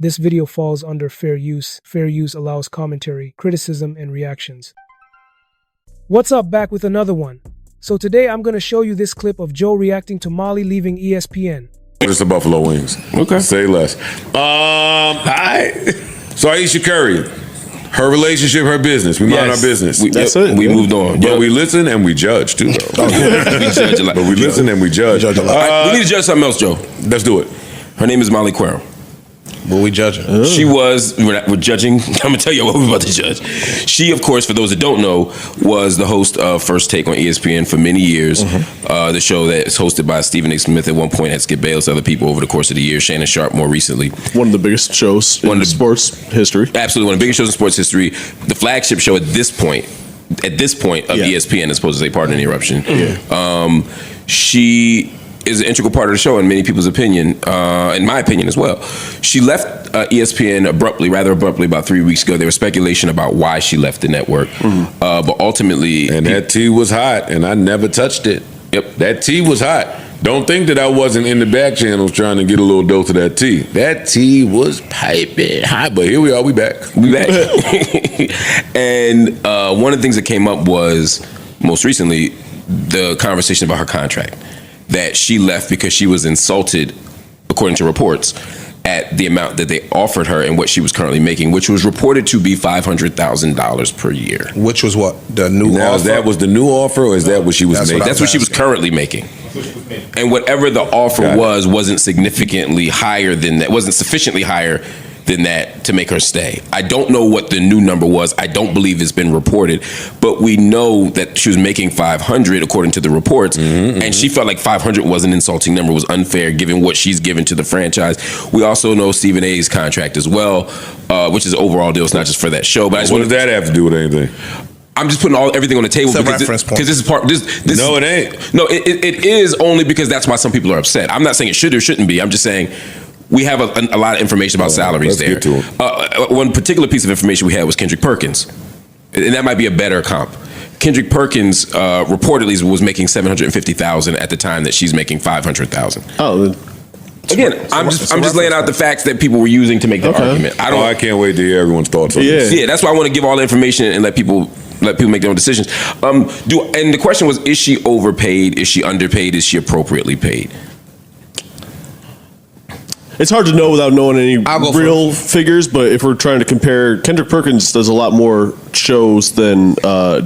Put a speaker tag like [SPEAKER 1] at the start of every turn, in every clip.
[SPEAKER 1] This video falls under fair use. Fair use allows commentary, criticism, and reactions. What's up, back with another one. So today I'm going to show you this clip of Joe reacting to Molly leaving ESPN.
[SPEAKER 2] It's the Buffalo Wings.
[SPEAKER 3] Okay.
[SPEAKER 2] Say less. Hi. So Aisha Curry, her relationship, her business. We mind our business.
[SPEAKER 3] That's it. We moved on.
[SPEAKER 2] But we listen and we judge too, though.
[SPEAKER 3] We judge a lot.
[SPEAKER 2] But we listen and we judge.
[SPEAKER 3] We need to judge something else, Joe.
[SPEAKER 2] Let's do it.
[SPEAKER 3] Her name is Molly Qerim.
[SPEAKER 4] What we judging?
[SPEAKER 3] She was, we're judging, I'm going to tell you what we're about to judge. She, of course, for those that don't know, was the host of First Take on ESPN for many years. The show that is hosted by Stephen A. Smith at one point, had Skip Bayless, other people over the course of the year, Shannon Sharp more recently.
[SPEAKER 5] One of the biggest shows in sports history.
[SPEAKER 3] Absolutely, one of the biggest shows in sports history. The flagship show at this point of ESPN, as opposed to say, pardon the interruption. She is an integral part of the show in many people's opinion, in my opinion as well. She left ESPN rather abruptly, about 3 weeks ago. There was speculation about why she left the network, but ultimately...
[SPEAKER 2] And that tea was hot, and I never touched it.
[SPEAKER 3] Yep.
[SPEAKER 2] That tea was hot. Don't think that I wasn't in the back channels trying to get a little dose of that tea. That tea was piping hot, but here we are, we back.
[SPEAKER 3] We back. And one of the things that came up was, most recently, the conversation about her contract. That she left because she was insulted, according to reports, at the amount that they offered her and what she was currently making, which was reported to be $500,000 per year.
[SPEAKER 4] Which was what? The new
[SPEAKER 2] Now,
[SPEAKER 4] offer?
[SPEAKER 2] that was the new offer, or is that what she was making?
[SPEAKER 3] That's what she was currently making. And whatever the offer wasn't significantly higher than that, wasn't sufficiently higher than that to make her stay. I don't know what the new number was. I don't believe it's been reported, but we know that she was making 500 according to the reports, and she felt like 500 was an insulting number, was unfair given what she's given to the franchise. We also know Stephen A's contract as well, which is an overall deal. It's not just for that show. But
[SPEAKER 2] What does that have to do with anything?
[SPEAKER 3] I'm just putting everything on the table because this is part. This
[SPEAKER 2] No, it ain't.
[SPEAKER 3] No, it is only because that's why some people are upset. I'm not saying it should or shouldn't be. I'm just saying we have a lot of information about salaries there.
[SPEAKER 2] Let's get to it.
[SPEAKER 3] One particular piece of information we had was Kendrick Perkins, and that might be a better comp. Kendrick Perkins reportedly was making $750,000 at the time that she's making $500,000.
[SPEAKER 5] Oh,
[SPEAKER 3] again, I'm just laying out the facts that people were using to make the argument.
[SPEAKER 2] I can't wait to hear everyone's thoughts on this.
[SPEAKER 3] Yeah, that's why I want to give all the information and let people make their own decisions. And the question was, is she overpaid? Is she underpaid? Is she appropriately paid?
[SPEAKER 5] it's hard to know without knowing any
[SPEAKER 4] I'll go
[SPEAKER 5] real figures, but if we're trying to compare, Kendrick Perkins does a lot more shows than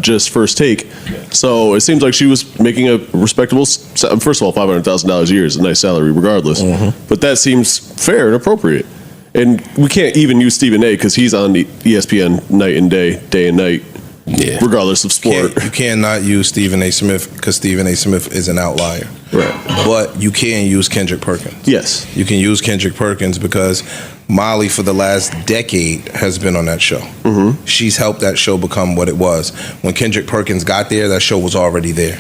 [SPEAKER 5] just First Take. So it seems like she was making a respectable, first of all, $500,000 a year is a nice salary regardless, but that seems fair and appropriate. And we can't even use Stephen A because he's on the ESPN night and day and night, regardless of sport.
[SPEAKER 4] You cannot use Stephen A. Smith because Stephen A. Smith is an outlier.
[SPEAKER 5] Right.
[SPEAKER 4] But you can use Kendrick Perkins.
[SPEAKER 5] Yes.
[SPEAKER 4] You can use Kendrick Perkins because Molly, for the last decade, has been on that show. She's helped that show become what it was. When Kendrick Perkins got there, that show was already there.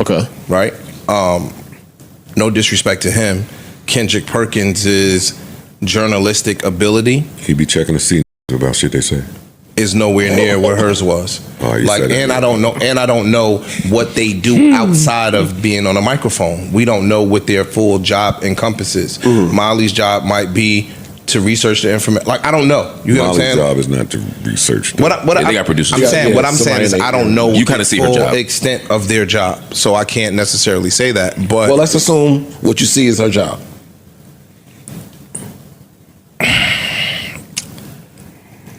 [SPEAKER 5] Okay.
[SPEAKER 4] Right? No disrespect to him. Kendrick Perkins' journalistic ability,
[SPEAKER 2] He be checking to see about shit they say.
[SPEAKER 4] is nowhere near where hers was.
[SPEAKER 2] Oh, you
[SPEAKER 4] Like,
[SPEAKER 2] said it.
[SPEAKER 4] and I don't know what they do outside of being on a microphone. We don't know what their full job encompasses. Molly's job might be to research the information. Like, I don't know. You know what I'm
[SPEAKER 2] Molly's
[SPEAKER 4] saying?
[SPEAKER 2] job is not to research.
[SPEAKER 3] They got producers.
[SPEAKER 4] I'm saying, what I'm saying is, I don't know
[SPEAKER 3] You
[SPEAKER 4] the
[SPEAKER 3] kinda see her
[SPEAKER 4] full
[SPEAKER 3] job.
[SPEAKER 4] extent of their job, so I can't necessarily say that. But
[SPEAKER 6] Well, let's assume what you see is her job.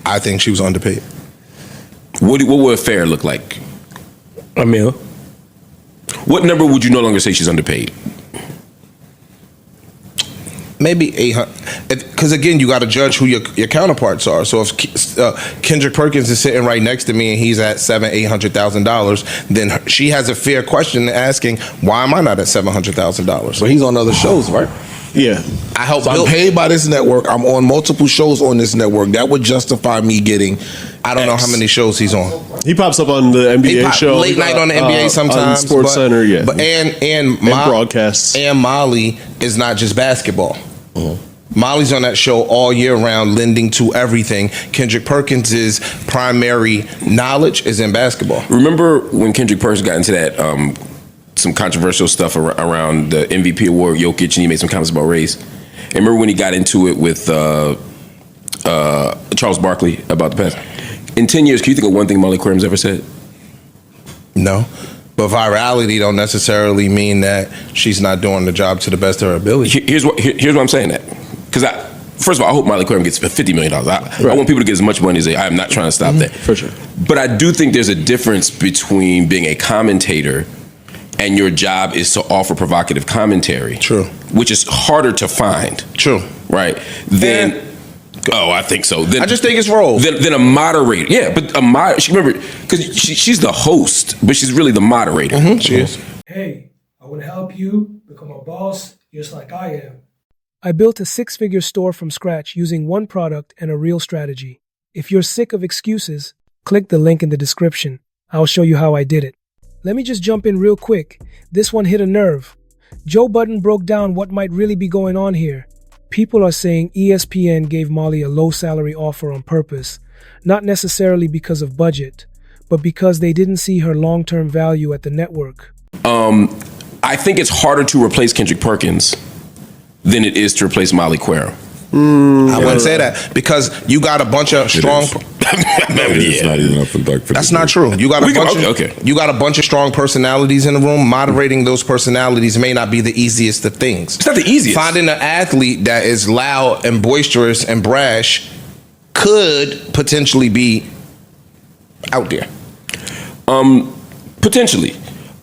[SPEAKER 4] I think she was underpaid.
[SPEAKER 3] What would fair look like?
[SPEAKER 5] $1 million.
[SPEAKER 3] What number would you no longer say she's underpaid?
[SPEAKER 4] Maybe 800, because again, you got to judge who your counterparts are. So if Kendrick Perkins is sitting right next to me and he's at $800,000, then she has a fair question asking, why am I not at $700,000?
[SPEAKER 6] So he's on other shows, right?
[SPEAKER 5] Yeah.
[SPEAKER 4] I help
[SPEAKER 6] So I'm
[SPEAKER 4] build.
[SPEAKER 6] paid by this network. I'm on multiple shows on this network. That would justify me getting.
[SPEAKER 4] I don't know how many shows he's on.
[SPEAKER 5] He pops up on the NBA
[SPEAKER 4] He pop
[SPEAKER 5] show.
[SPEAKER 4] late night on the NBA sometimes.
[SPEAKER 5] On Sports Center, yeah.
[SPEAKER 4] But and
[SPEAKER 5] broadcasts.
[SPEAKER 4] And Molly is not just basketball. Molly's on that show all year round, lending to everything. Kendrick Perkins' primary knowledge is in basketball.
[SPEAKER 3] Remember when Kendrick Perkins got into that some controversial stuff around the MVP award, Jokic, and he made some comments about race? And remember when he got into it with Charles Barkley about the past? In 10 years, can you think of one thing Molly Qerim's ever said?
[SPEAKER 4] No. But virality don't necessarily mean that she's not doing the job to the best of her ability.
[SPEAKER 3] Here's why I'm saying that. Because first of all, I hope Molly Qerim gets $50 million. I want people to get as much money as they. I'm not trying to stop that.
[SPEAKER 5] For sure.
[SPEAKER 3] But I do think there's a difference between being a commentator and your job is to offer provocative commentary.
[SPEAKER 4] True.
[SPEAKER 3] Which is harder to find.
[SPEAKER 4] True.
[SPEAKER 3] Right? I think so.
[SPEAKER 4] I just think it's roles.
[SPEAKER 3] Then a moderator. Yeah, but remember, because she's the host, but she's really the moderator.
[SPEAKER 4] Mm-hmm, she is.
[SPEAKER 1] Hey, I want to help you become a boss just like I am. I built a 6-figure store from scratch using one product and a real strategy. If you're sick of excuses, click the link in the description. I'll show you how I did it. Let me just jump in real quick. This one hit a nerve. Joe Budden broke down what might really be going on here. People are saying ESPN gave Molly a low salary offer on purpose, not necessarily because of budget, but because they didn't see her long-term value at the network.
[SPEAKER 3] I think it's harder to replace Kendrick Perkins than it is to replace Molly Qerim.
[SPEAKER 4] I wouldn't say that because you got a bunch of strong.
[SPEAKER 2] It's not even up for like 50.
[SPEAKER 4] That's not true. You got you got a bunch of strong personalities in the room. Moderating those personalities may not be the easiest of things.
[SPEAKER 3] It's not the easiest.
[SPEAKER 4] Finding an athlete that is loud and boisterous and brash could potentially be out there.
[SPEAKER 3] Potentially.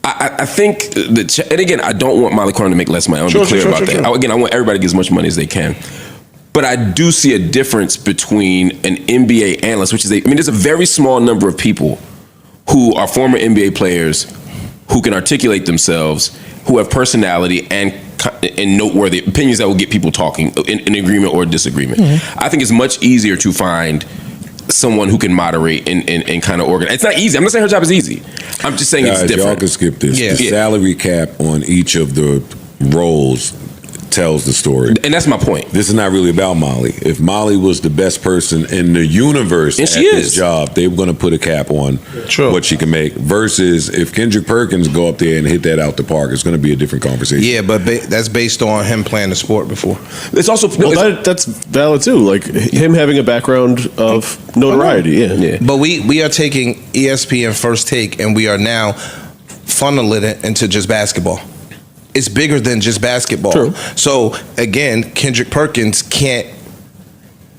[SPEAKER 3] I think that, and again, I don't want Molly Qerim to make less money. I want to be clear about that. Again, I want everybody to get as much money as they can. But I do see a difference between an NBA analyst, which is there's a very small number of people who are former NBA players who can articulate themselves, who have personality and noteworthy opinions that will get people talking in agreement or disagreement. Mm-hmm. I think it's much easier to find someone who can moderate and kind of organize. It's not easy. I'm not saying her job is easy. I'm just saying it's different.
[SPEAKER 2] Y'all can skip this. Yeah. The salary cap on each of the roles tells the story.
[SPEAKER 3] And that's my point.
[SPEAKER 2] This is not really about Molly. If Molly was the best person in the universe at this job, they were going to put a cap on what she can make. Versus if Kendrick Perkins go up there and hit that out the park, it's going to be a different conversation.
[SPEAKER 4] Yeah, but that's based on him playing the sport before.
[SPEAKER 3] It's also
[SPEAKER 5] that's valid too. Like him having a background of notoriety. Yeah.
[SPEAKER 4] But we are taking ESPN First Take and we are now funneling it into just basketball. It's bigger than just basketball.
[SPEAKER 5] True.
[SPEAKER 4] So again,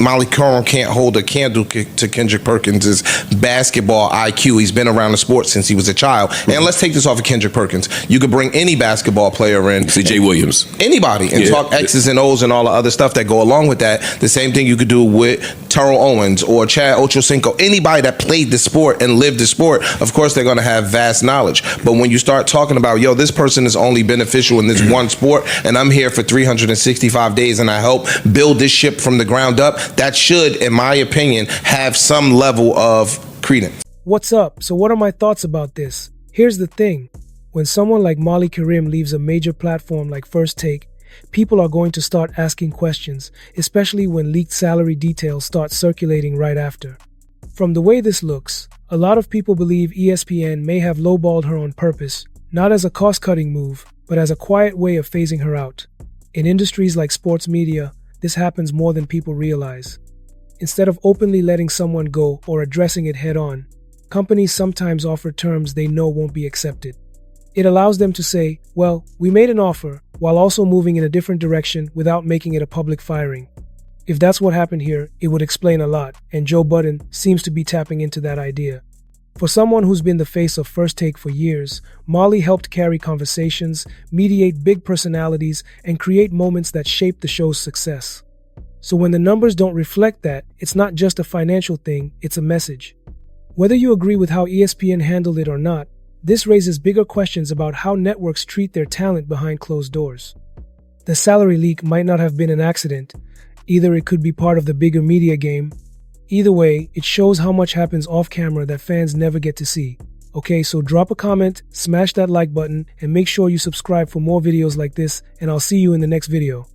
[SPEAKER 4] Molly Qerim can't hold a candle to Kendrick Perkins' basketball IQ. He's been around the sport since he was a child. Mm-hmm. And let's take this off of Kendrick Perkins. You could bring any basketball player in.
[SPEAKER 3] C.J. Williams.
[SPEAKER 4] Anybody. And talk X's and O's and all the other stuff that go along with that. The same thing you could do with Terrell Owens or Chad Ochocinco. Anybody that played the sport and lived the sport, of course they're going to have vast knowledge. But when you start talking about, this person is only beneficial in this one sport, and I'm here for 365 days and I help build this ship from the ground up, that should, in my opinion, have some level of credence.
[SPEAKER 1] What's up? So what are my thoughts about this? Here's the thing. When someone like Molly Qerim leaves a major platform like First Take, people are going to start asking questions, especially when leaked salary details start circulating right after. From the way this looks, a lot of people believe ESPN may have lowballed her on purpose, not as a cost-cutting move, but as a quiet way of phasing her out. In industries like sports media, this happens more than people realize. Instead of openly letting someone go or addressing it head-on, companies sometimes offer terms they know won't be accepted. It allows them to say, well, we made an offer, while also moving in a different direction without making it a public firing. If that's what happened here, it would explain a lot, and Joe Budden seems to be tapping into that idea. For someone who's been the face of First Take for years, Molly helped carry conversations, mediate big personalities, and create moments that shaped the show's success. So when the numbers don't reflect that, it's not just a financial thing, it's a message. Whether you agree with how ESPN handled it or not, this raises bigger questions about how networks treat their talent behind closed doors. The salary leak might not have been an accident. Either it could be part of the bigger media game. Either way, it shows how much happens off camera that fans never get to see. Okay, so drop a comment, smash that like button, and make sure you subscribe for more videos like this, and I'll see you in the next video.